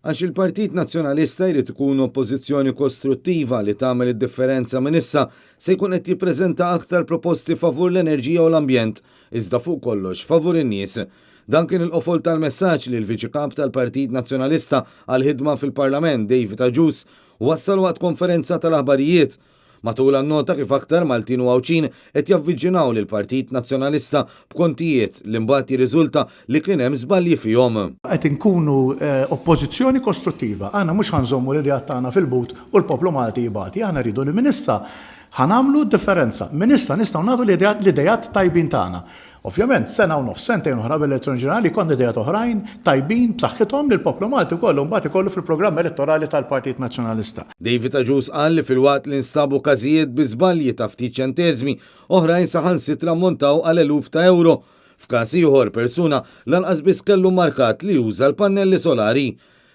Għax il-Partit Nazzjonalista jrid ikun oppożizzjoni kostruttiva li tagħmel id-differenza minn issa se jkun qed jippreżenta aktar proposti favur l-enerġija u l-ambjent, iżda fuq kollox favur in-nies. Dan kien il-qofol tal-messaġġ li l-Viċi Kap tal-Partit Nazzjonalista għal-ħidma fil-Parlament David Agius wassal waqt konferenza tal-aħbarijiet. Matul għan-nota kif aktar Maltin u Għawċin qed javviġġinaw lil Partit Nazzjonalista b'kontijiet li mbagħad jirriżulta li kien hemm żbalji fihom. Qed inkunu oppożizzjoni kostruttiva. Aħna mhux ħanżommu l-idea tagħna fil-but u l-poplu Malti jibati. Aħna rridu li minn issa ħanamlu differenza. Minn issa nistgħu nagħtu l-idejat tajbin tagħna. Ovvjament, sena u nofs, sentejn oħra bil-elezzjoni ġenerali konna idejat oħrajn tajbin b'saħħithom li l-poplu Malti kollu mbagħad ikollu fil-programm elettorali tal-Partit Nazzjonalista. David Agius qal li fil-waqt li nstabu każijiet bi żbalji ta' ftit ċenteżmi, oħrajn saħansitra ammontaw għal eluf ta' euro. F'każ ieħor persuna lanqas biss kellu markat li juża l-pannelli solari.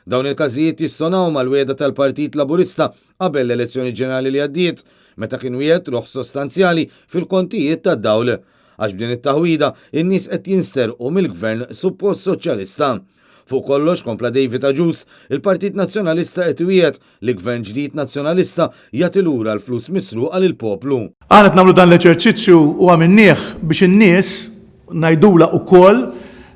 Dawn il-każijiet jissonaw mal-wiegħda tal-Partit Laburista qabel l-elezzjoni ġenerali li għaddiet, meta kien wieħed roħ sostanzjali fil-kontijiet tad-dawl. Għax b'din it-taħwida in-nies qed jinsterqu mill-Gvern suppost soċjalista. Fuq kollox, kompla David Agius, il-Partit Nazzjonalista qed iwiegħed li Gvern ġdid Nazzjonalista jagħti lura l-flus misruqa lill-poplu. Aħna qed nagħmlu dan l-eċerċizzju u għamilnieh biex in-nies ngħidula wkoll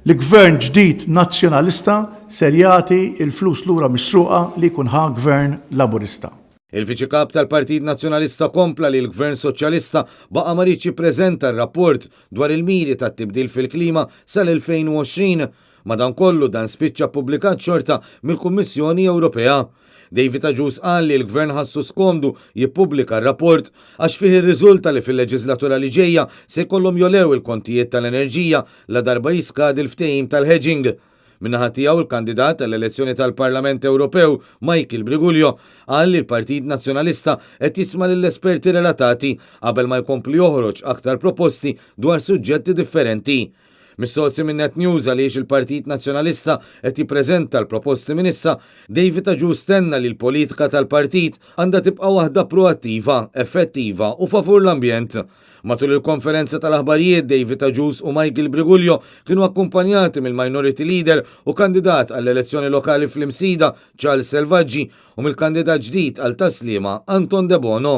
li Gvern ġdid Nazzjonalista ser jagħti l-flus lura misruqa li jkun ħa Gvern Laburista. Il-Viċi Kap tal-Partit Nazzjonalista kompla li l-Gvern Soċjalista baqa' ma rridx jippreżenta r-rapport dwar il-miri tat-tibdil fil-klima sal-2020, madankollu dan spiċċa ppubblikat xorta mill-Kummissjoni Ewropea. David Agius qal li l-Gvern ħassu skomdu jippubblika r-rapport għax fih irriżulta li fil-leġislatura li ġejja se jkollhom jolew il-kontijiet tal-enerġija la darba jiskadi l-ftehim tal-hedging. Minnaħa tiegħu il-kandidat tal-elezzjoni tal-Parlament Ewropew Michael Briguglio qal li l-Partit Nazzjonalista qed jisma' lill-esperti relatati qabel ma jkompli joħroġ aktar proposti dwar suġġetti differenti. Mis-soursi minn Net News għaliex il-Partit Nazzjonalista qed jippreżenta l-proposti minn issa, David Agius stenna li l-politika tal-partit għandha tibqa' waħda proattiva, effettiva u favur l-ambjent. Matul il-konferenza tal-aħbarijiet David Agius u Michael Briguglio kienu akkumpanjati mill-Minority Leader u kandidat għall-elezzjoni lokali fl-Imsida Charles Selvaggi u mill-kandidat ġdid għal taslima Anton De Bono.